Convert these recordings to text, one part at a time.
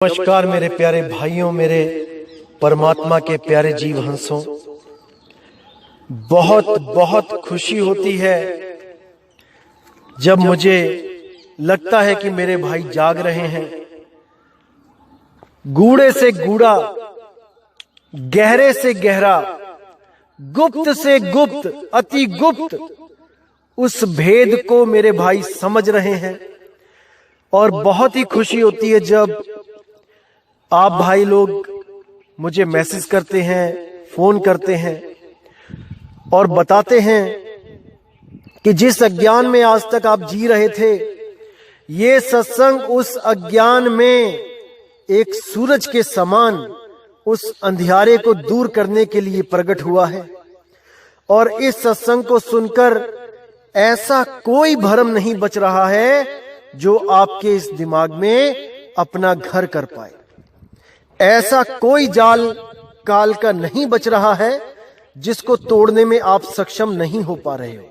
नमस्कार मेरे प्यारे भाइयों, मेरे परमात्मा के प्यारे जीव हंसों। बहुत बहुत खुशी होती है जब मुझे लगता है कि मेरे भाई जाग रहे हैं। गूढ़े से गूढ़ा, गहरे से गहरा, गुप्त से गुप्त, अति गुप्त उस भेद को मेरे भाई समझ रहे हैं। और बहुत ही खुशी होती है जब आप भाई लोग मुझे मैसेज करते हैं, फोन करते हैं और बताते हैं कि जिस अज्ञान में आज तक आप जी रहे थे, ये सत्संग उस अज्ञान में एक सूरज के समान उस अंधियारे को दूर करने के लिए प्रकट हुआ है। और इस सत्संग को सुनकर ऐसा कोई भ्रम नहीं बच रहा है जो आपके इस दिमाग में अपना घर कर पाए। ऐसा कोई जाल काल का नहीं बच रहा है जिसको तोड़ने में आप सक्षम नहीं हो पा रहे हो।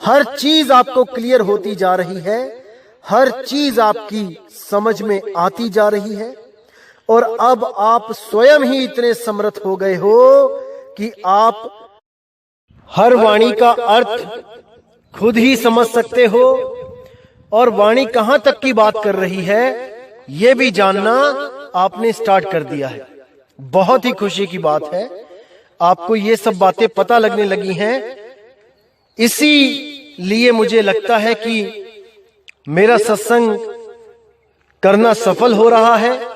हर चीज आपको क्लियर होती जा रही है, हर चीज आपकी समझ में आती जा रही है। और अब आप स्वयं ही इतने समर्थ हो गए हो कि आप हर वाणी का अर्थ खुद ही समझ सकते हो और वाणी कहां तक की बात कर रही है यह भी जानना आपने स्टार्ट कर दिया है। बहुत ही खुशी की बात है, आपको ये सब बातें पता लगने लगी हैं। इसीलिए मुझे लगता है कि मेरा सत्संग करना सफल हो रहा है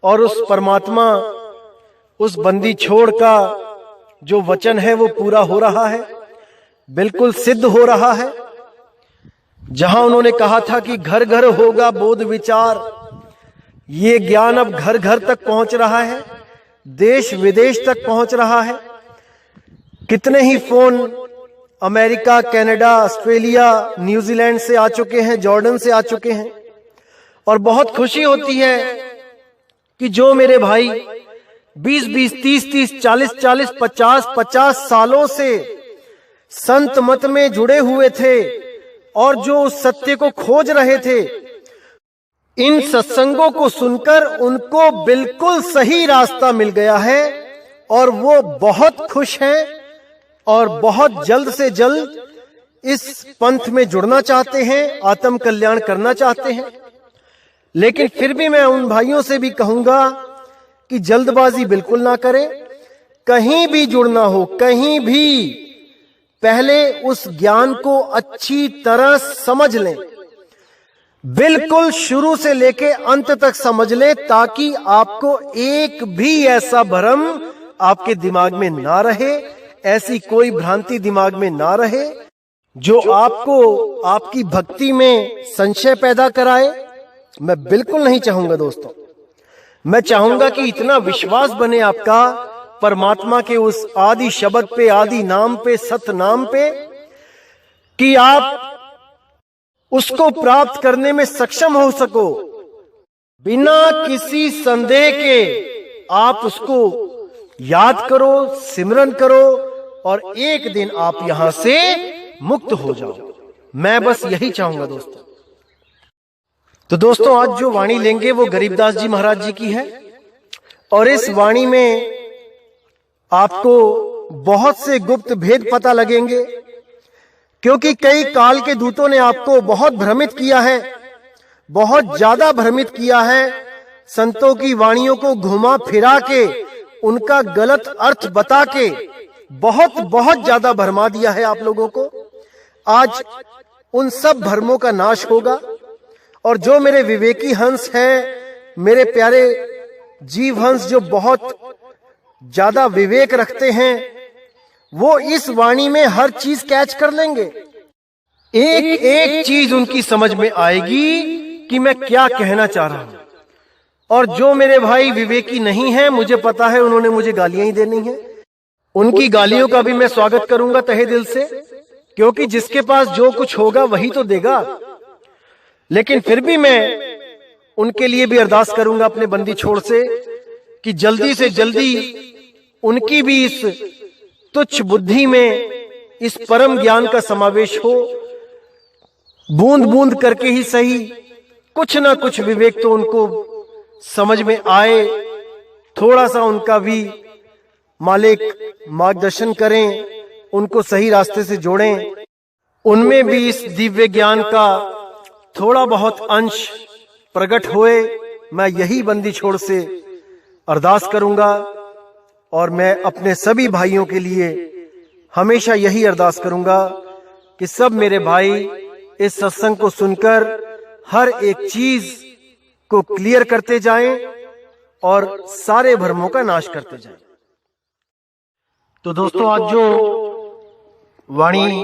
और उस परमात्मा, उस बंदी छोड़ का जो वचन है वो पूरा हो रहा है, बिल्कुल सिद्ध हो रहा है। जहां उन्होंने कहा था कि घर घर होगा बोध विचार, ये ज्ञान अब घर घर तक पहुंच रहा है, देश विदेश तक पहुंच रहा है। कितने ही phone America, Canada, Australia, New Zealand से आ चुके हैं, जॉर्डन से आ चुके हैं। और बहुत खुशी होती है कि जो मेरे भाई 20-20, 30-30, 40-40, 50-50 सालों से संत मत में जुड़े हुए थे और जो उस सत्य को खोज रहे थे, इन सत्संगों को सुनकर उनको बिल्कुल सही रास्ता मिल गया है और वो बहुत खुश हैं और बहुत जल्द से जल्द इस पंथ में जुड़ना चाहते हैं, आत्म कल्याण करना चाहते हैं। लेकिन फिर भी मैं उन भाइयों से भी कहूंगा कि जल्दबाजी बिल्कुल ना करें। कहीं भी जुड़ना हो, कहीं भी, पहले उस ज्ञान को अच्छी तरह समझ लें, बिल्कुल शुरू से लेके अंत तक समझ लें, ताकि आपको एक भी ऐसा भ्रम आपके दिमाग में ना रहे, ऐसी कोई भ्रांति दिमाग में ना रहे जो आपको आपकी भक्ति में संशय पैदा कराए। मैं बिल्कुल नहीं चाहूंगा दोस्तों। मैं चाहूंगा कि इतना विश्वास बने आपका परमात्मा के उस आदि शब्द पे, आदि नाम पे, सत नाम पे, कि आप उसको प्राप्त करने में सक्षम हो सको। बिना किसी संदेह के आप उसको याद करो, सिमरन करो और एक दिन आप यहां से मुक्त हो जाओ। मैं बस यही चाहूंगा दोस्तों। तो दोस्तों, आज जो वाणी लेंगे वो गरीबदास जी महाराज जी की है और इस वाणी में आपको बहुत से गुप्त भेद पता लगेंगे, क्योंकि कई काल के दूतों ने आपको बहुत भ्रमित किया है, बहुत ज्यादा भ्रमित किया है। संतों की वाणियों को घुमा फिरा के, उनका गलत अर्थ बता के बहुत बहुत ज्यादा भरमा दिया है आप लोगों को। आज उन सब भ्रमों का नाश होगा और जो मेरे विवेकी हंस हैं, मेरे प्यारे जीव हंस जो बहुत ज्यादा विवेक रखते हैं, वो इस वाणी में हर चीज कैच कर लेंगे। एक एक चीज उनकी समझ में आएगी कि मैं क्या कहना चाह रहा हूं। और जो मेरे भाई विवेकी नहीं है, मुझे पता है उन्होंने मुझे गालियां ही देनी है। उनकी गालियों का भी मैं स्वागत करूंगा तहे दिल से, क्योंकि जिसके पास जो कुछ होगा वही तो देगा। लेकिन फिर भी मैं उनके लिए भी अरदास करूंगा अपने बंदी छोड़ से कि जल्दी से जल्दी उनकी भी इस तुच्छ बुद्धि में इस परम ज्ञान का समावेश हो। बूंद बूंद करके ही सही, कुछ ना कुछ विवेक तो उनको समझ में आए, थोड़ा सा उनका भी मालिक मार्गदर्शन करें, उनको सही रास्ते से जोड़ें, उनमें भी इस दिव्य ज्ञान का थोड़ा बहुत अंश प्रकट होए। मैं यही बंदी छोड़ से अरदास करूंगा और मैं अपने सभी भाइयों के लिए हमेशा यही अरदास करूंगा कि सब मेरे भाई इस सत्संग को सुनकर हर एक चीज को क्लियर करते जाएं और सारे भ्रमों का नाश करते जाएं। तो दोस्तों, आज जो वाणी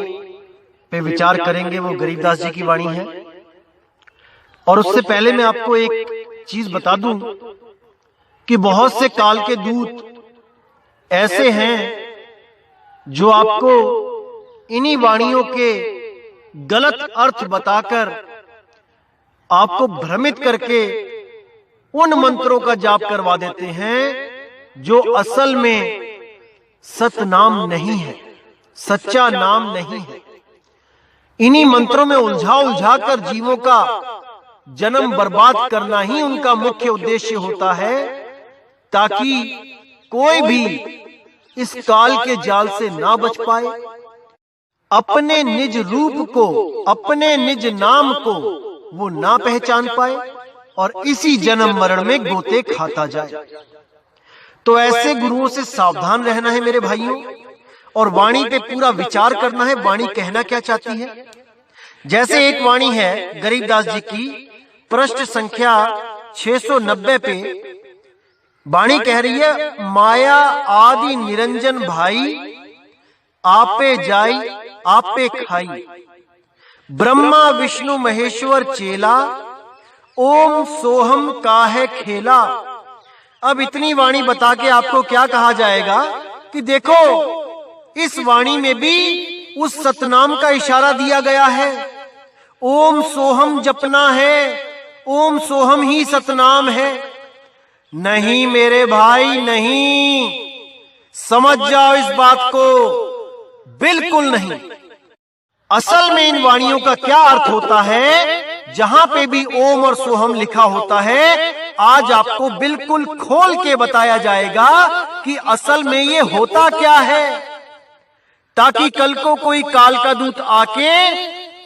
पे विचार करेंगे वो गरीबदास जी की वाणी है। और उससे पहले मैं आपको एक चीज बता दूं कि बहुत से काल के दूत ऐसे हैं जो आपको इन्हीं वाणियों के गलत अर्थ बताकर आपको भ्रमित करके उन मंत्रों का जाप करवा देते हैं जो असल में सतनाम नहीं है, सच्चा नाम नहीं है। इन्हीं मंत्रों में उलझा कर जीवों का जन्म बर्बाद करना ही उनका मुख्य उद्देश्य होता है, ताकि कोई भी इस काल के जाल से ना बच पाए, अपने निज रूप को, अपने निज नाम को वो ना पहचान पाए और इसी जन्म मरण में गोते खाता जाए। तो ऐसे गुरुओं से सावधान रहना है मेरे भाइयों, और वाणी पे पूरा विचार करना है, वाणी कहना क्या चाहती है। जैसे एक वाणी है गरीबदास जी की, पृष्ठ संख्या 690 पे वाणी कह रही है, माया आदि निरंजन भाई, आपे जाई आपे खाई, ब्रह्मा विष्णु महेश्वर चेला, ओम सोहम काहे खेला। अब इतनी वाणी बता के आपको क्या कहा जाएगा कि देखो इस वाणी में भी उस सतनाम का इशारा दिया गया है। ओम सोहम जपना है, ओम सोहम ही सतनाम है। नहीं मेरे भाई नहीं, समझ जाओ इस बात को, बिल्कुल नहीं। असल में इन वाणियों का क्या अर्थ होता है, जहां पे भी ओम और सोहम लिखा होता है, आज आपको बिल्कुल खोल के बताया जाएगा कि असल में ये होता क्या है, ताकि कल को कोई काल का दूत आके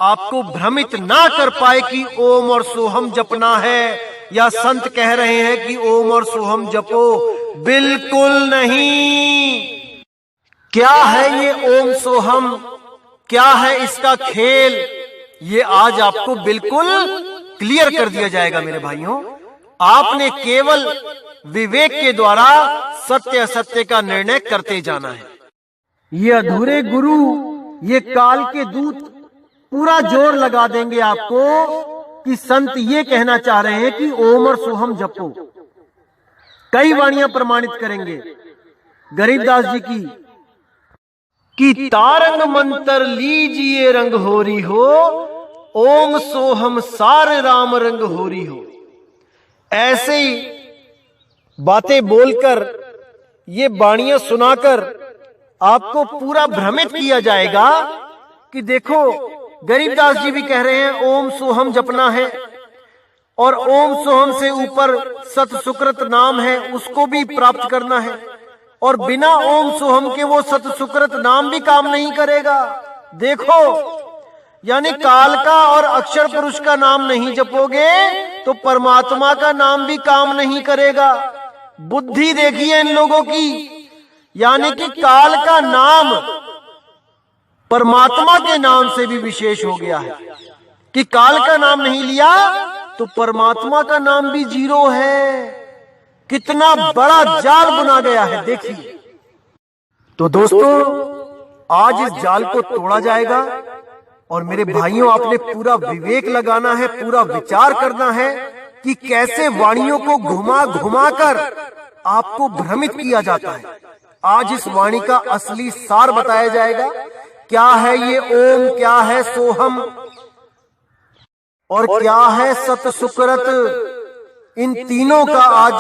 आपको भ्रमित ना कर पाए कि ओम और सोहम जपना है, या संत कह रहे हैं कि ओम और सोहम जपो। बिल्कुल नहीं। क्या है ये ओम सोहम, क्या है इसका खेल, ये आज आपको बिल्कुल क्लियर कर दिया जाएगा मेरे भाइयों। आपने केवल विवेक के द्वारा सत्य असत्य का निर्णय करते जाना है। ये अधूरे गुरु, ये काल के दूत पूरा जोर लगा देंगे आपको कि संत ये कहना चाह रहे हैं कि ओम और सोहम जपो। कई वाणियां प्रमाणित करेंगे गरीबदास जी की कि तारंग मंत्र लीजिए रंग होरी हो, ओम सोहम सार राम रंग होरी हो। ऐसे ही बातें बोलकर, ये वाणियां सुनाकर आपको पूरा भ्रमित किया जाएगा कि देखो गरीबदास जी भी कह रहे हैं ओम सोहम जपना है, और ओम सोहम से ऊपर सत सुकृत नाम है उसको भी प्राप्त करना है, और बिना ओम सोहम के वो सत सुकृत नाम भी काम नहीं करेगा। देखो, यानी काल का और अक्षर पुरुष का नाम नहीं जपोगे तो परमात्मा का नाम भी काम नहीं करेगा। बुद्धि देखिए इन लोगों की, यानी कि काल का नाम परमात्मा के नाम से भी विशेष हो गया है कि काल का नाम नहीं लिया तो परमात्मा का नाम भी जीरो है। कितना बड़ा जाल बुना गया है देखिए। तो दोस्तों, आज इस जाल को तोड़ा जाएगा, और मेरे भाइयों आपने पूरा विवेक लगाना है, पूरा विचार करना है कि कैसे वाणियों को घुमा घुमा कर आपको भ्रमित किया जाता है। आज इस वाणी का असली सार बताया जाएगा। क्या है ये ओम, क्या है सोहम, और क्या है सत सुकृत, इन तीनों का आज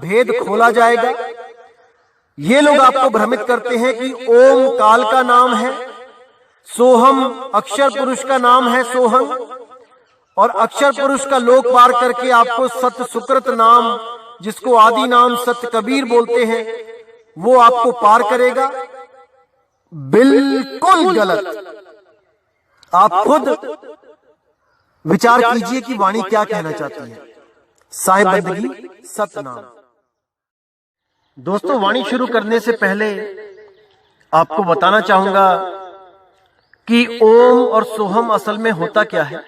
भेद खोला जाएगा। ये लोग आपको भ्रमित करते हैं कि ओम काल का नाम है, सोहम अक्षर पुरुष का नाम है सोहम, और अक्षर पुरुष का लोक पार करके आपको सत सुकृत नाम, जिसको आदि नाम सत कबीर बोलते हैं, वो आपको पार करेगा? बिल्कुल गलत। आप खुद विचार कीजिए कि वाणी क्या कहना चाहती है। साहिब बंदगी सतनाम। दोस्तों, वाणी शुरू करने से पहले आपको बताना चाहूंगा कि ओम और सोहम असल में होता क्या है।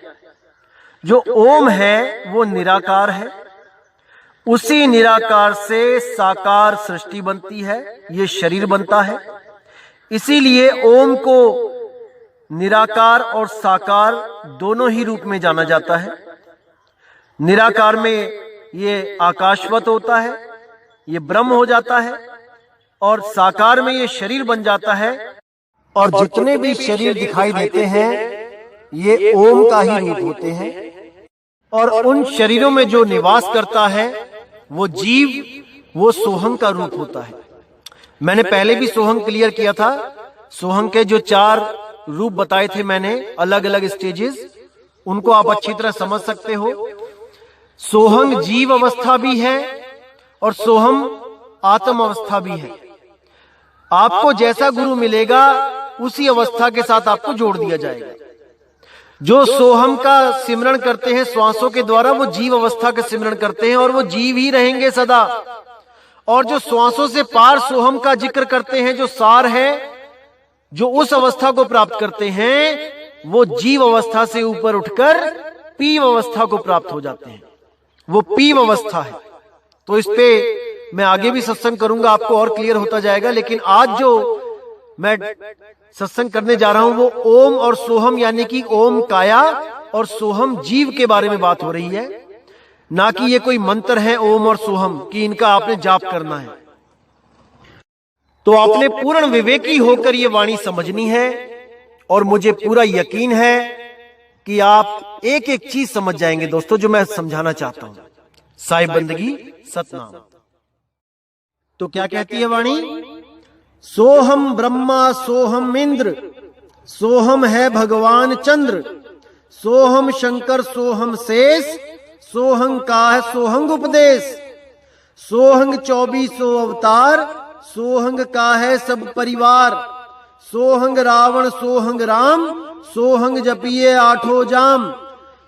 जो ओम है वो निराकार है, उसी निराकार से साकार सृष्टि बनती है, ये शरीर बनता है। इसीलिए ओम को निराकार और साकार दोनों ही रूप में जाना जाता है। निराकार में ये आकाशवत होता है, ये ब्रह्म हो जाता है, और साकार में ये शरीर बन जाता है। और जितने भी शरीर दिखाई देते हैं ये ओम का ही रूप होते हैं। और उन शरीरों में जो निवास करता है वो जीव, वो सोहम का रूप होता है। मैंने पहले भी सोहम क्लियर किया था। सोहम के जो 4 रूप बताए थे मैंने, अलग अलग स्टेजेस, उनको आप अच्छी तरह समझ सकते हो। सोहम जीव अवस्था भी है और सोहम आत्म अवस्था भी है। आपको जैसा गुरु मिलेगा उसी अवस्था के साथ आपको जोड़ दिया जाएगा। जो सोहम का सिमरण करते हैं श्वासों के द्वारा, वो जीव अवस्था का सिमरण करते हैं और वो जीव ही रहेंगे सदा। और जो श्वासों से पार सोहम का जिक्र करते हैं, जो सार है, जो उस अवस्था को प्राप्त करते हैं, वो जीव अवस्था से ऊपर उठकर पीव अवस्था को प्राप्त हो जाते हैं। वो पीव अवस्था है। तो इस पे मैं आगे भी सत्संग करूंगा, आपको और क्लियर होता जाएगा। लेकिन आज जो मैं सत्संग करने जा रहा हूं वो ओम और सोहम, यानी कि ओम काया और सोहम जीव के बारे में बात हो रही है। ना कि ये कोई मंत्र है ओम और सोहम कि इनका आपने जाप करना है। तो आपने पूर्ण विवेकी होकर ये वाणी समझनी है। और मुझे पूरा यकीन है कि आप एक एक चीज समझ जाएंगे दोस्तों, जो मैं समझाना चाहता हूं। साहिब बंदगी सतनाम। तो क्या कहती है वाणी? सोहम ब्रह्मा सोहम इंद्र, सोहम है भगवान चंद्र, सोहम शंकर सोहम शेष, सोहं का है सोहंग उपदेश, सोहंग 2400 अवतार, सोहंग का है सब परिवार, सोहंग रावण सोहंग राम, सोहंग जपिए 8 जाम,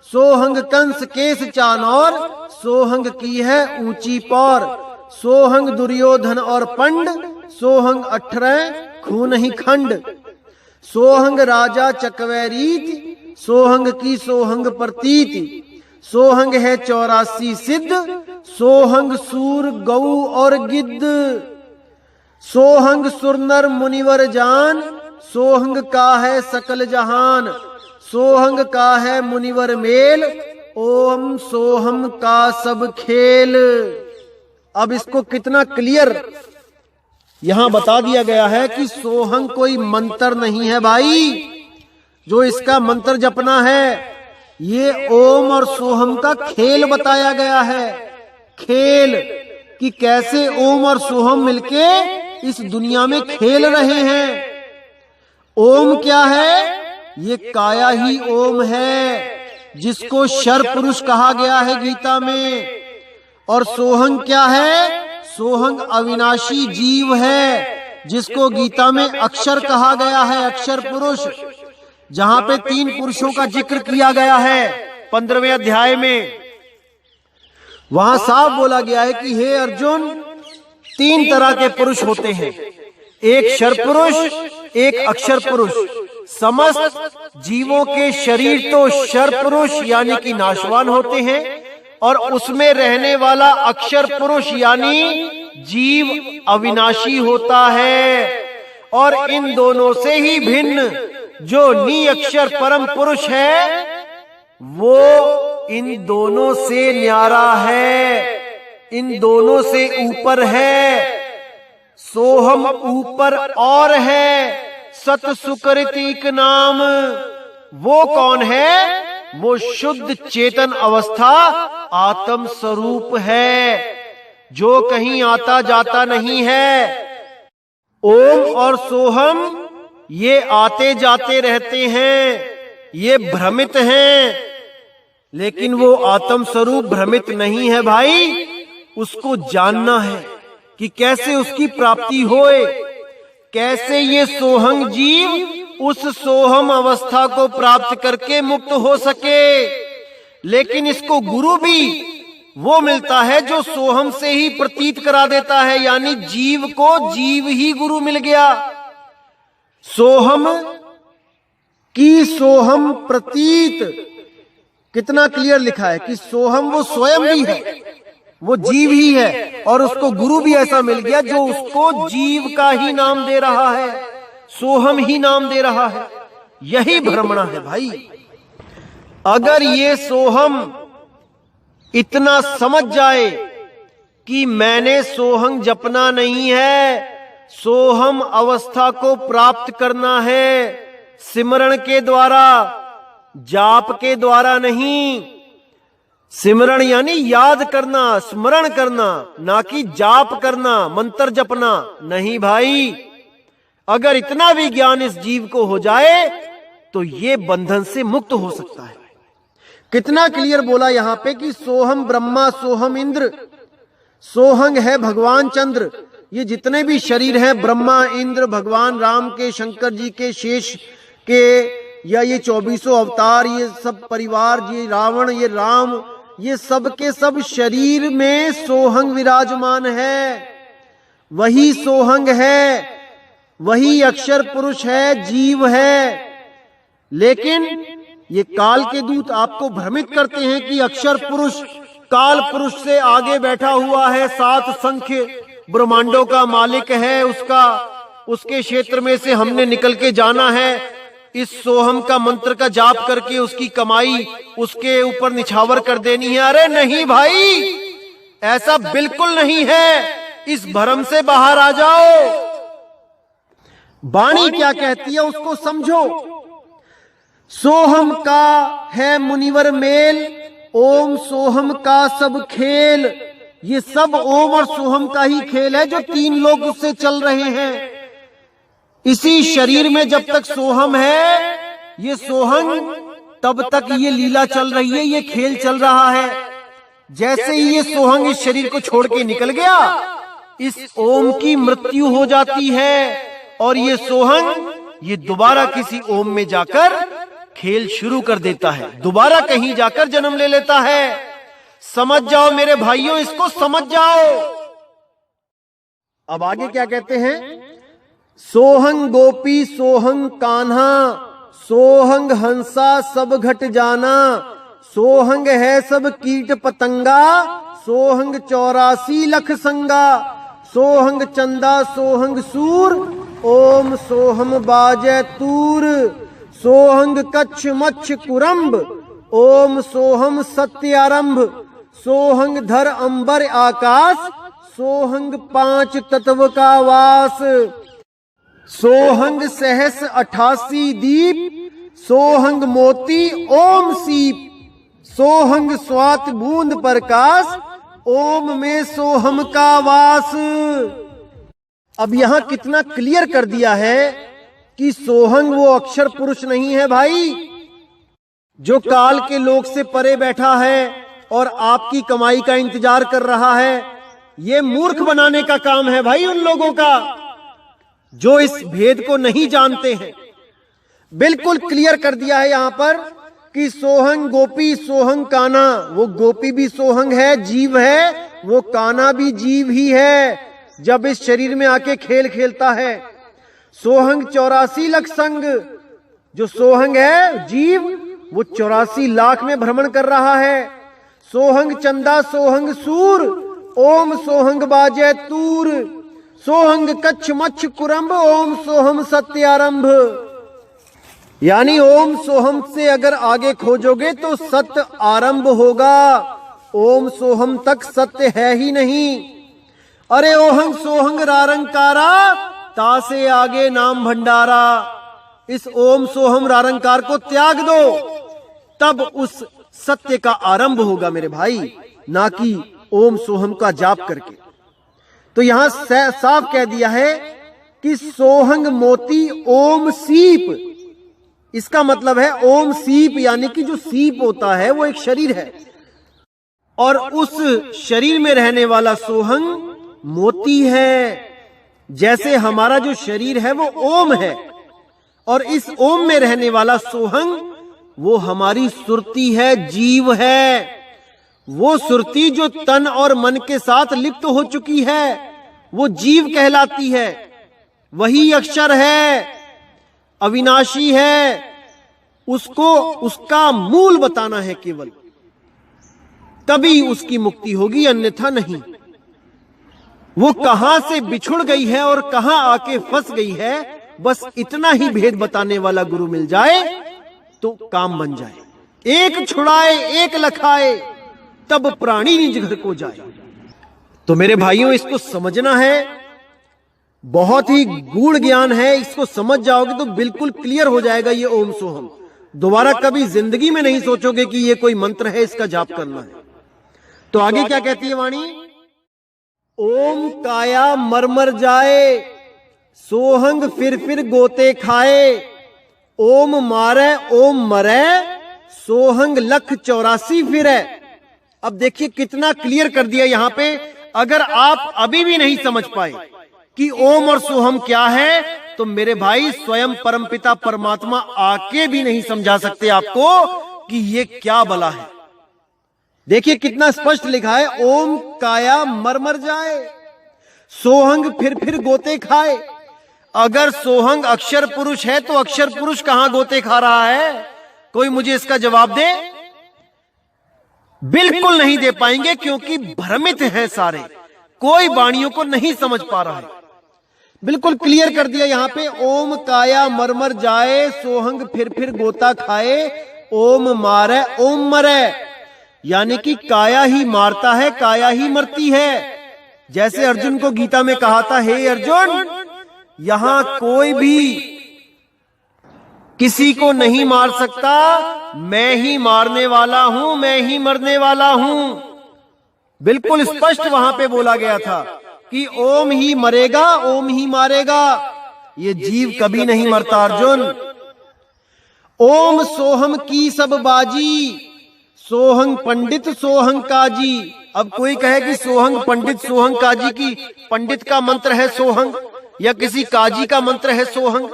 सोहंग कंस केस चानौर, सोहंग की है ऊंची पौर, सोहंग दुर्योधन और पंड, सोहंग 18 खून ही खंड, सोहंग राजा चकवैरीत, सोहंग की सोहंग प्रतीत, सोहंग है 84 सिद्ध, सोहंग सूर गौ और गिद्ध, सोहंग सुरनर मुनिवर जान, सोहंग का है सकल जहान, सोहंग का है मुनिवर मेल, ओम सोहम का सब खेल। अब इसको कितना क्लियर यहां बता दिया गया है कि सोहंग कोई मंत्र नहीं है भाई, जो इसका मंत्र जपना है। ये ओम और सोहम का खेल बताया गया है। खेल कि कैसे ओम और सोहम मिलके इस दुनिया में खेल रहे हैं। ओम क्या है? ये काया ही ओम है, जिसको शर पुरुष कहा गया है गीता में। और सोहंग क्या है? सोहंग अविनाशी जीव है, जिसको गीता में अक्षर कहा गया है, अक्षर पुरुष। जहां पे 3 पुरुषों का जिक्र किया गया है 15वें अध्याय में, वहां साफ बोला गया है कि हे अर्जुन, 3 तरह के पुरुष होते हैं, एक शर पुरुष, एक अक्षर पुरुष। समस्त जीवों के शरीर तो शर पुरुष यानी कि नाशवान होते हैं, और उसमें रहने वाला अक्षर पुरुष यानी जीव अविनाशी होता है। और इन दोनों से ही भिन्न जो निअक्षर परम पुरुष है, वो इन दोनों से न्यारा है, इन दोनों से ऊपर है। सोहम ऊपर और है, सत सुकृतिक नाम। वो कौन है? वो शुद्ध चेतन अवस्था आत्म स्वरूप है, जो कहीं आता जाता नहीं है। ओम और सोहम ये आते जाते रहते हैं, ये भ्रमित हैं। लेकिन वो आत्म स्वरूप भ्रमित नहीं है भाई। उसको जानना है कि कैसे उसकी प्राप्ति होए, कैसे ये सोहंग जीव उस सोहम अवस्था को प्राप्त करके मुक्त हो सके। लेकिन इसको गुरु भी वो मिलता है जो सोहम से ही प्रतीत करा देता है, यानी जीव को जीव ही गुरु मिल गया। सोहम की सोहम प्रतीत, कितना क्लियर लिखा है कि सोहम वो स्वयं भी है, वो जीव ही है, और उसको गुरु भी ऐसा मिल गया जो उसको जीव का ही नाम दे रहा है, सोहम ही नाम दे रहा है। यही भ्रमणा है भाई। अगर ये सोहम इतना समझ जाए कि मैंने सोहंग जपना नहीं है, सोहम अवस्था को प्राप्त करना है सिमरण के द्वारा, जाप के द्वारा नहीं। सिमरण यानी याद करना, स्मरण करना, ना कि जाप करना, मंत्र जपना नहीं भाई। अगर इतना भी ज्ञान इस जीव को हो जाए तो ये बंधन से मुक्त हो सकता है। कितना क्लियर बोला यहां पे कि सोहम ब्रह्मा, सोहम इंद्र, सोहंग है भगवान चंद्र। ये जितने भी शरीर हैं, ब्रह्मा, इंद्र, भगवान राम के, शंकर जी के, शेष के, या ये 24 अवतार, ये सब परिवार, ये रावण, ये राम, ये सब के सब शरीर में सोहंग विराजमान है। वही सोहंग है, वही अक्षर पुरुष है, जीव है। लेकिन ये काल के दूत आपको भ्रमित करते हैं कि अक्षर पुरुष काल पुरुष से आगे बैठा हुआ है, 7 संख्य ब्रह्मांडों का मालिक है, उसके क्षेत्र में से हमने निकल के जाना है, इस सोहम का मंत्र का जाप करके उसकी कमाई उसके ऊपर निछावर कर देनी है। अरे नहीं भाई, ऐसा बिल्कुल नहीं है। इस भ्रम से बाहर आ जाओ। वाणी क्या कहती है उसको समझो। सोहम का है मुनिवर मेल, ओम सोहम का सब खेल। ये सब ओम और सोहम का ही खेल है जो 3 लोग उससे चल रहे हैं। इसी शरीर में जब तक सोहम है, ये सोहंग, तब तक ये लीला चल रही है, ये खेल चल रहा है। जैसे ही ये सोहंग इस शरीर को छोड़ के निकल गया, इस ओम की मृत्यु हो जाती है और ये सोहंग ये दोबारा किसी ओम में जाकर खेल शुरू कर देता है, दोबारा कहीं जाकर जन्म ले लेता है। समझ जाओ मेरे भाइयों, इसको समझ जाओ। अब आगे क्या कहते हैं? सोहंग गोपी सोहंग कान्हा, सोहंग हंसा सब घट जाना, सोहंग है सब कीट पतंगा, सोहंग 84 लख संगा, सोहंग चंदा सोहंग सूर, ओम सोहम बाजै तूर, सोहंग कच्छ मच्छ कुरम्ब, ओम सोहम सत्य आरंभ, सोहंग धर अंबर आकाश, सोहंग 5 तत्व का वास, सोहंग सहस 88 दीप, सोहंग मोती ओम सीप, सोहंग स्वात बूंद प्रकाश, ओम में सोहम का वास। अब यहां कितना क्लियर कर दिया है कि सोहंग वो अक्षर पुरुष नहीं है भाई, जो काल के लोक से परे बैठा है और आपकी कमाई का इंतजार कर रहा है। ये मूर्ख बनाने का काम है भाई उन लोगों का जो इस भेद को नहीं जानते हैं। बिल्कुल क्लियर कर दिया है यहां पर कि सोहंग गोपी सोहंग कान्हा, वो गोपी भी सोहंग है, जीव है, वो कान्हा भी जीव ही है जब इस शरीर में आके खेल खेलता है। सोहंग 84 लख संग, जो सोहंग है जीव, वो 84 लाख में भ्रमण कर रहा है। सोहंग चंदा सोहंग सूर, ओम सोहंग बाजै तूर, सोहंग कच्छ मच्छ कुरम्ब, ओम सोहम सत्य आरंभ। यानी ओम सोहम से अगर आगे खोजोगे तो सत्य आरंभ होगा, ओम सोहम तक सत्य है ही नहीं। अरे ओहंग सोहंग रारंकारा, ता से आगे नाम भंडारा। इस ओम सोहम रारंकार को त्याग दो, तब उस सत्य का आरंभ होगा मेरे भाई, ना कि ओम सोहम का जाप करके। तो यहां साफ कह दिया है कि सोहंग मोती ओम सीप, इसका मतलब है ओम सीप, यानी कि जो सीप होता है वो एक शरीर है, और उस शरीर में रहने वाला सोहंग मोती है। जैसे हमारा जो शरीर है वो ओम है, और इस ओम में रहने वाला सोहंग वो हमारी सुरती है, जीव है। वो सुरती जो तन और मन के साथ लिप्त हो चुकी है वो जीव कहलाती है। वही अक्षर है, अविनाशी है, उसको उसका मूल बताना है केवल, तभी उसकी मुक्ति होगी, अन्यथा नहीं। वो कहां से बिछुड़ गई है और कहां आके फंस गई है, बस इतना ही भेद बताने वाला गुरु मिल जाए तो काम बन जाए। एक छुड़ाए एक लखाए, तब प्राणी निज घर को जाए। तो मेरे भाइयों, इसको समझना है, बहुत ही गूढ़ ज्ञान है। इसको समझ जाओगे तो बिल्कुल क्लियर हो जाएगा ये ओम सोहम। दोबारा कभी जिंदगी में नहीं सोचोगे कि ये कोई मंत्र है, इसका जाप करना है। तो आगे क्या कहती है वाणी? ओम काया मरमर जाए, सोहंग फिर गोते खाए। ओम मारे ओम मरे, सोहंग लख 84 फिरे। अब देखिए कितना क्लियर कर दिया यहां पे। अगर आप अभी भी नहीं समझ पाए कि ओम और सोहम क्या है, तो मेरे भाई स्वयं परमपिता परमात्मा आके भी नहीं समझा सकते आपको कि ये क्या बला है। देखिए कितना स्पष्ट लिखा है, ओम काया मरमर जाए, सोहंग फिर गोते खाए। अगर सोहंग अक्षर पुरुष है तो अक्षर पुरुष कहां गोते खा रहा है? कोई मुझे इसका जवाब दे। बिल्कुल नहीं दे पाएंगे, क्योंकि भ्रमित हैं सारे, कोई वाणियों को नहीं समझ पा रहा है। बिल्कुल क्लियर कर दिया यहां पे, ओम काया मरमर जाए, सोहंग फिर गोता खाए। ओम मारे ओम मरे, यानी कि काया ही मारता है, काया ही मरती है। जैसे अर्जुन को गीता में कहा था, हे अर्जुन, यहां कोई भी किसी को नहीं मार सकता, मैं ही मारने वाला हूं, मैं ही मरने वाला हूं। बिल्कुल स्पष्ट वहां पे बोला गया था कि ओम ही मरेगा, ओम ही मारेगा, ये जीव कभी नहीं मरता अर्जुन। ओम सोहम की सब बाजी, सोहंग पंडित सोहंग काजी। अब कोई कहे कि सोहंग पंडित सोहंग काजी की पंडित का मंत्र है सोहंग, या किसी काजी का मंत्र है सोहंग,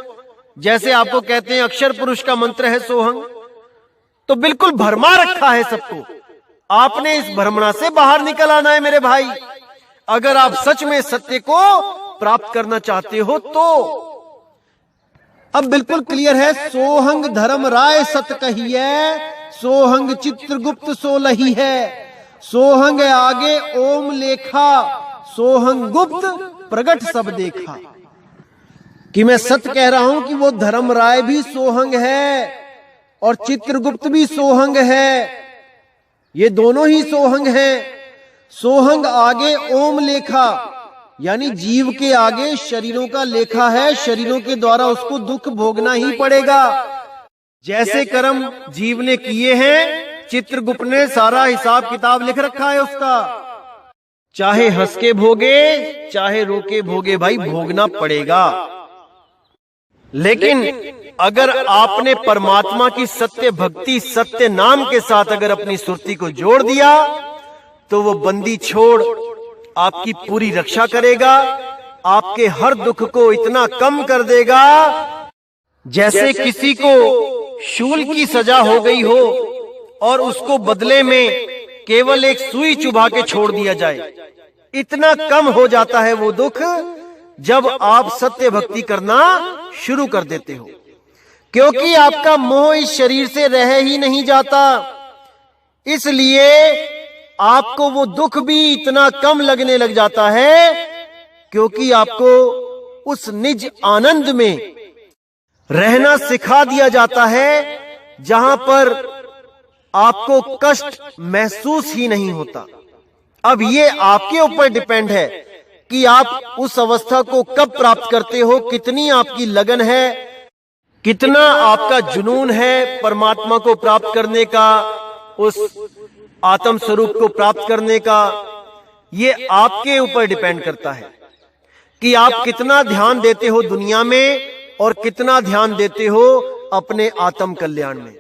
जैसे आपको कहते हैं अक्षर पुरुष का मंत्र है सोहंग, तो बिल्कुल भरमा रखा है सबको। आपने इस भ्रमणा से बाहर निकल आना है मेरे भाई, अगर आप सच में सत्य को प्राप्त करना चाहते हो तो। अब बिल्कुल क्लियर है, सोहंग धर्म राय सत कहिए, सोहंग चित्रगुप्त सोलही है। सोहंग आगे ओम लेखा, सोहंग गुप्त प्रगट सब देखा। कि मैं सत्य कह रहा हूं कि वो धर्म राय भी सोहंग है और चित्रगुप्त भी सोहंग है, ये दोनों ही सोहंग हैं। सोहंग आगे ओम लेखा, यानी जीव के आगे शरीरों का लेखा है, शरीरों के द्वारा उसको दुख भोगना ही पड़ेगा। जैसे कर्म जीव ने किए हैं, चित्रगुप्त ने सारा हिसाब किताब लिख रखा है उसका। चाहे हंस के भोगे चाहे रो के भोगे, भाई भोगना पड़ेगा। लेकिन अगर आपने परमात्मा की सत्य भक्ति, सत्य नाम के साथ अगर अपनी सुरती को जोड़ दिया, तो वो बंदी छोड़ आपकी पूरी रक्षा करेगा, आपके हर दुख को इतना कम कर देगा जैसे किसी को शूल की सजा हो गई हो और उसको बदले में केवल एक सुई चुभा के छोड़ दिया जाए। इतना कम हो जाता है वो दुख जब आप सत्य भक्ति करना शुरू कर देते हो, क्योंकि आपका मोह इस शरीर से रह ही नहीं जाता। इसलिए आपको वो दुख भी इतना कम लगने लग जाता है, क्योंकि आपको उस निज आनंद में रहना सिखा दिया जाता है जहां पर आपको कष्ट महसूस ही नहीं होता। अब ये आपके ऊपर डिपेंड है कि आप उस अवस्था को कब प्राप्त करते हो, कितनी आपकी लगन है, कितना आपका जुनून है परमात्मा को प्राप्त करने का, उस आत्म स्वरूप को प्राप्त करने का। ये आपके ऊपर डिपेंड करता है कि आप कितना ध्यान देते हो दुनिया में और कितना ध्यान देते हो अपने आत्म कल्याण में।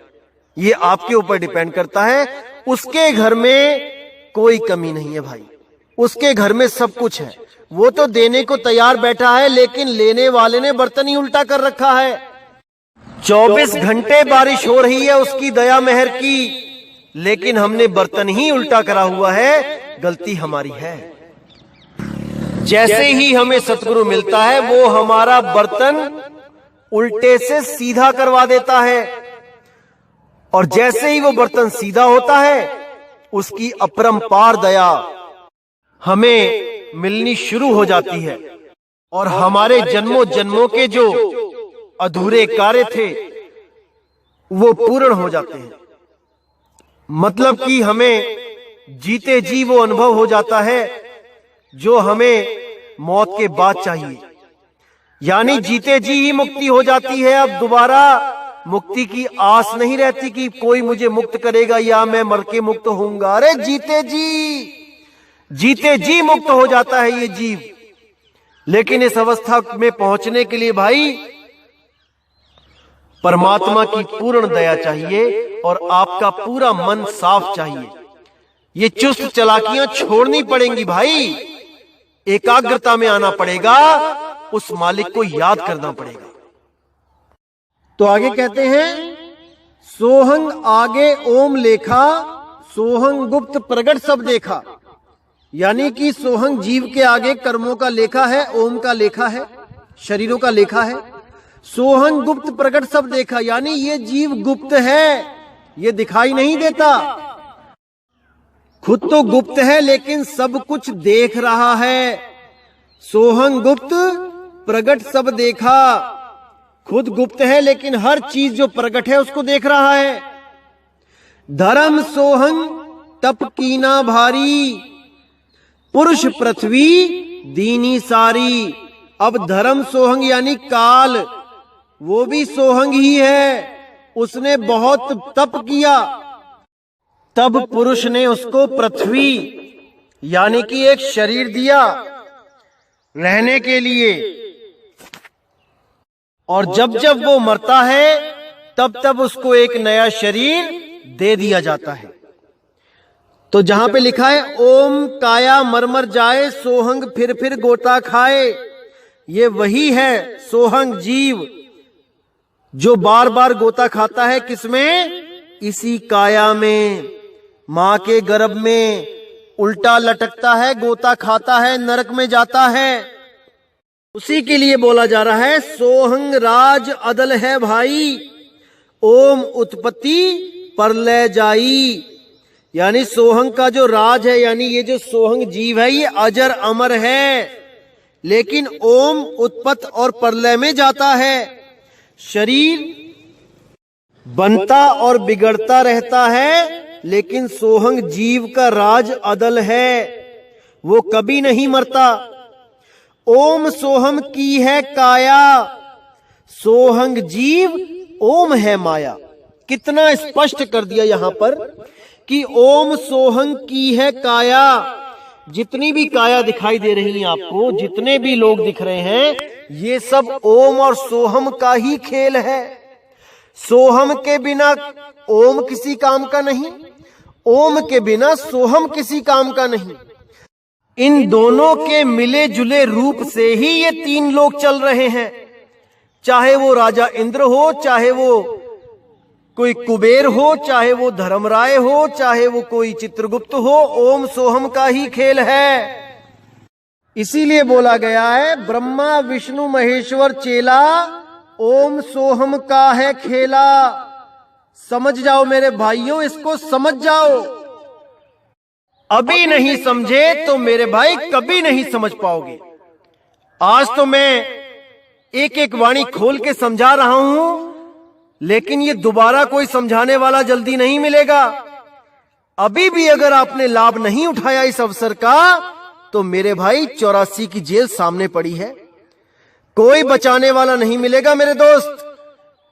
ये आपके ऊपर डिपेंड करता है। उसके घर में कोई कमी नहीं है भाई, उसके घर में सब कुछ है। वो तो देने को तैयार बैठा है, लेकिन लेने वाले ने बर्तन ही उल्टा कर रखा है। 24 घंटे बारिश हो रही है उसकी दया मेहर की, लेकिन हमने बर्तन ही उल्टा करा हुआ है। गलती हमारी है। जैसे ही हमें सतगुरु मिलता है वो हमारा बर्तन उल्टे से सीधा करवा देता है, और जैसे ही वो बर्तन सीधा होता है उसकी अपरंपार दया हमें मिलनी शुरू हो जाती है, और हमारे जन्मों जन्मों के जो अधूरे कार्य थे वो पूर्ण हो जाते हैं। मतलब कि हमें जीते जी वो अनुभव हो जाता है जो हमें मौत के बाद चाहिए। यानी जीते जी ही मुक्ति हो जाती है। अब दोबारा मुक्ति की आस नहीं रहती कि कोई मुझे मुक्त करेगा या मैं मर के मुक्त होऊंगा। अरे जीते जी मुक्त हो जाता है ये जीव। लेकिन इस अवस्था में पहुंचने के लिए भाई परमात्मा की पूर्ण दया चाहिए और आपका पूरा मन साफ चाहिए। ये चुस्त चालाकियां छोड़नी पड़ेंगी भाई, एकाग्रता में आना पड़ेगा, उस मालिक को याद करना पड़ेगा। तो आगे कहते हैं, सोहंग आगे ओम लेखा, सोहंग गुप्त प्रगट सब देखा। यानी कि सोहंग जीव के आगे कर्मों का लेखा है, ओम का लेखा है, शरीरों का लेखा है। सोहंग गुप्त प्रगट सब देखा, यानी ये जीव गुप्त है, ये दिखाई नहीं देता। खुद तो गुप्त है लेकिन सब कुछ देख रहा है। सोहंग गुप्त प्रगट सब देखा, खुद गुप्त है लेकिन हर चीज जो प्रगट है उसको देख रहा है। धर्म सोहंग तप कीना भारी, पुरुष पृथ्वी दीनी सारी। अब धर्म सोहंग यानी काल, वो भी सोहंग ही है, उसने बहुत तप किया, तब पुरुष ने उसको पृथ्वी यानी कि एक शरीर दिया रहने के लिए। और जब जब वो मरता है तब तब उसको एक नया शरीर दे दिया जाता है। तो जहां पे लिखा है ओम काया मरमर जाए, सोहंग फिर गोता खाए, ये वही है सोहंग जीव जो बार बार गोता खाता है। किसमें? इसी काया में, मां के गर्भ में उल्टा लटकता है, गोता खाता है, नरक में जाता है। उसी के लिए बोला जा रहा है सोहंग राज अदल है भाई, ओम उत्पत्ति परलय जाई। यानी सोहंग का जो राज है, यानी ये जो सोहंग जीव है ये अजर अमर है, लेकिन ओम उत्पत्त और परलय में जाता है। शरीर बनता और बिगड़ता रहता है, लेकिन सोहंग जीव का राज अदल है, वो कभी नहीं मरता। ओम सोहम की है काया, सोहंग जीव ओम है माया। कितना स्पष्ट कर दिया यहां पर कि ओम सोहंग की है काया। जितनी भी काया दिखाई दे रही है आपको, जितने भी लोग दिख रहे हैं, ये सब ओम और सोहम का ही खेल है। सोहम के बिना ओम किसी काम का नहीं, ओम के बिना सोहम किसी काम का नहीं। इन दोनों के मिले जुले रूप से ही ये तीन लोग चल रहे हैं। चाहे वो राजा इंद्र हो, चाहे वो कोई कुबेर हो, चाहे वो धर्मराय हो, चाहे वो कोई चित्रगुप्त हो, ओम सोहम का ही खेल है। इसीलिए बोला गया है ब्रह्मा विष्णु महेश्वर चेला, ओम सोहम का है खेला। समझ जाओ मेरे भाइयों, इसको समझ जाओ। अभी नहीं समझे तो मेरे भाई कभी नहीं समझ पाओगे। आज तो मैं एक एक वाणी खोल के समझा रहा हूं, लेकिन ये दोबारा कोई समझाने वाला जल्दी नहीं मिलेगा। अभी भी अगर आपने लाभ नहीं उठाया इस अवसर का, तो मेरे भाई 84 की जेल सामने पड़ी है, कोई बचाने वाला नहीं मिलेगा मेरे दोस्त।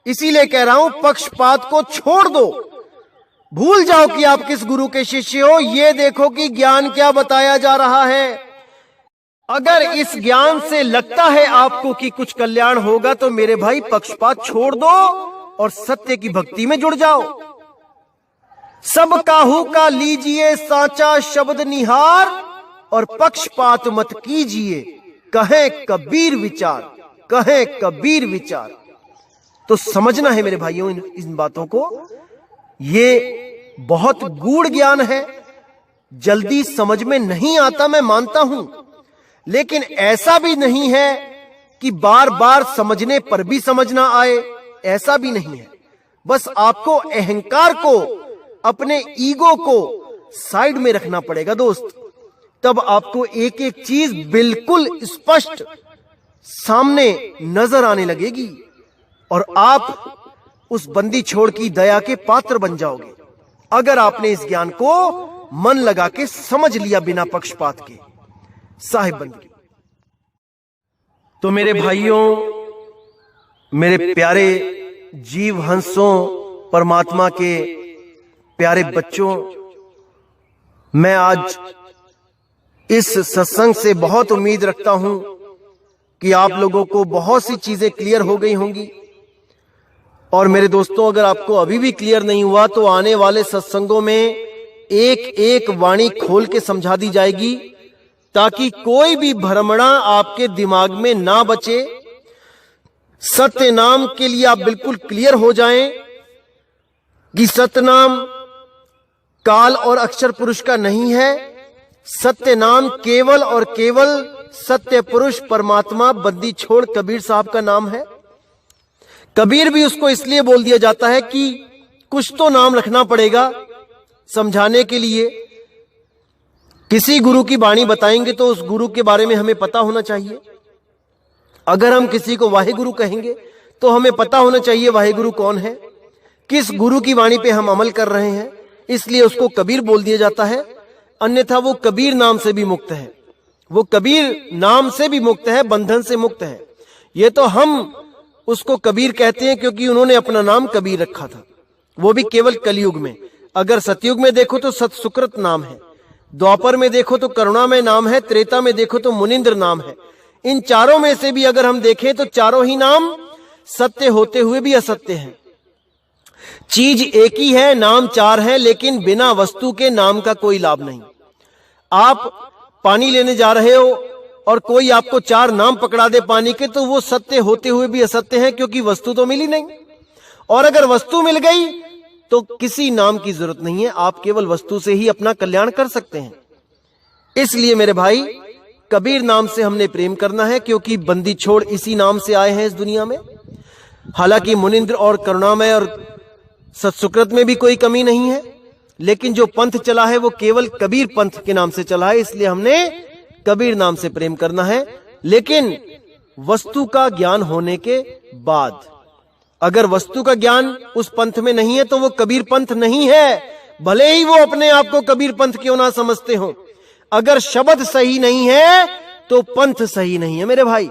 इसीलिए कह रहा हूं पक्षपात को छोड़ दो, भूल जाओ कि आप किस गुरु के शिष्य हो। ये देखो कि ज्ञान क्या बताया जा रहा है। अगर इस ज्ञान से लगता है आपको कि कुछ कल्याण होगा, तो मेरे भाई पक्षपात छोड़ दो और सत्य की भक्ति में जुड़ जाओ। सब काहू का लीजिए साचा शब्द निहार, और पक्षपात मत कीजिए, कहे कबीर विचार, कहे कबीर विचार। तो समझना है मेरे भाइयों इन बातों को। ये बहुत गूढ़ ज्ञान है, जल्दी समझ में नहीं आता, मैं मानता हूं, लेकिन ऐसा भी नहीं है कि बार बार समझने पर भी समझ ना आए, ऐसा भी नहीं है। बस आपको अहंकार को, अपने ईगो को साइड में रखना पड़ेगा दोस्त, तब आपको एक एक चीज बिल्कुल स्पष्ट सामने नजर आने लगेगी और आप उस बंदी छोड़ की दया के पात्र बन जाओगे, अगर आपने इस ज्ञान को मन लगा के समझ लिया बिना पक्षपात के। साहिब बंदी। तो मेरे भाइयों, मेरे प्यारे जीव हंसों, परमात्मा के प्यारे बच्चों, मैं आज इस सत्संग से बहुत उम्मीद रखता हूं कि आप लोगों को बहुत सी चीजें क्लियर हो गई होंगी। और मेरे दोस्तों, अगर आपको अभी भी क्लियर नहीं हुआ तो आने वाले सत्संगों में एक एक वाणी खोल के समझा दी जाएगी, ताकि कोई भी भ्रमणा आपके दिमाग में ना बचे। सत्य नाम के लिए आप बिल्कुल क्लियर हो जाएं कि सत्य नाम काल और अक्षर पुरुष का नहीं है। सत्य नाम केवल और केवल सत्य पुरुष परमात्मा बंदी छोड़ कबीर साहब का नाम है। कबीर भी उसको इसलिए बोल दिया जाता है कि कुछ तो नाम रखना पड़ेगा समझाने के लिए। किसी गुरु की वाणी बताएंगे तो उस गुरु के बारे में हमें पता होना चाहिए। अगर हम किसी को वाहेगुरु कहेंगे तो हमें पता होना चाहिए वाहेगुरु कौन है, किस गुरु की वाणी पे हम अमल कर रहे हैं, इसलिए उसको कबीर बोल दिया जाता है। अन्यथा वो कबीर नाम से भी मुक्त है, वो कबीर नाम से भी मुक्त है, बंधन से मुक्त है। ये तो हम उसको कबीर कहते हैं क्योंकि उन्होंने अपना नाम कबीर रखा था, वो भी केवल कलयुग में। अगर सतयुग में देखो तो सत सुकृत नाम है, द्वापर में देखो तो करुणामय नाम है, त्रेता में देखो तो मुनिंद्र नाम है। इन चारों में से भी अगर हम देखें तो चारों ही नाम सत्य होते हुए भी असत्य हैं। चीज एक ही है, नाम चार है, लेकिन बिना वस्तु के नाम का कोई लाभ नहीं। आप पानी लेने जा रहे हो और कोई आपको चार नाम पकड़ा दे पानी के, तो वो सत्य होते हुए भी असत्य है, क्योंकि वस्तु तो मिली नहीं। और अगर वस्तु मिल गई तो किसी नाम की जरूरत नहीं है, आप केवल वस्तु से ही अपना कल्याण कर सकते हैं। इसलिए मेरे भाई, कबीर नाम से हमने प्रेम करना है, क्योंकि बंदी छोड़ इसी नाम से आए हैं इस दुनिया में। हालांकि मुनिंद्र और करुणामय और सत्सुकृत में भी कोई कमी नहीं है, लेकिन जो पंथ चला है वो केवल कबीर पंथ के नाम से चला है, इसलिए हमने कबीर नाम से प्रेम करना है। लेकिन वस्तु का ज्ञान होने के बाद, अगर वस्तु का ज्ञान उस पंथ में नहीं है तो वो कबीर पंथ नहीं है, भले ही वो अपने आप को कबीर पंथ क्यों ना समझते हो। अगर शब्द सही नहीं है तो पंथ सही नहीं है मेरे भाई।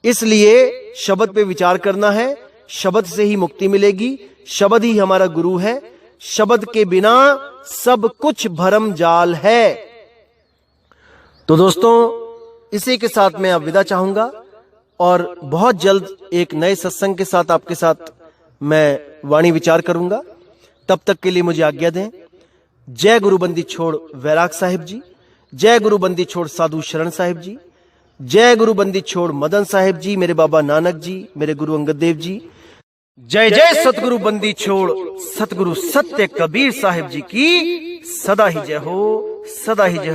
इसलिए शब्द पे विचार करना है, शब्द से ही मुक्ति मिलेगी, शब्द ही हमारा गुरु है। शब्द के बिना सब कुछ भरम जाल है। तो दोस्तों, इसी के साथ मैं अब विदा चाहूंगा और बहुत जल्द एक नए सत्संग के साथ आपके साथ मैं वाणी विचार करूंगा। तब तक के लिए मुझे आज्ञा दें। जय गुरु बंदी छोड़ वैराग साहिब जी, जय गुरु बंदी छोड़ साधु शरण साहिब जी, जय गुरु बंदी छोड़ मदन साहिब जी, मेरे बाबा नानक जी, मेरे गुरु अंगद देव जी। जय जय सतगुरु बंदी छोड़ सतगुरु सत्य कबीर साहिब जी की सदा ही जय हो, सदा ही जय।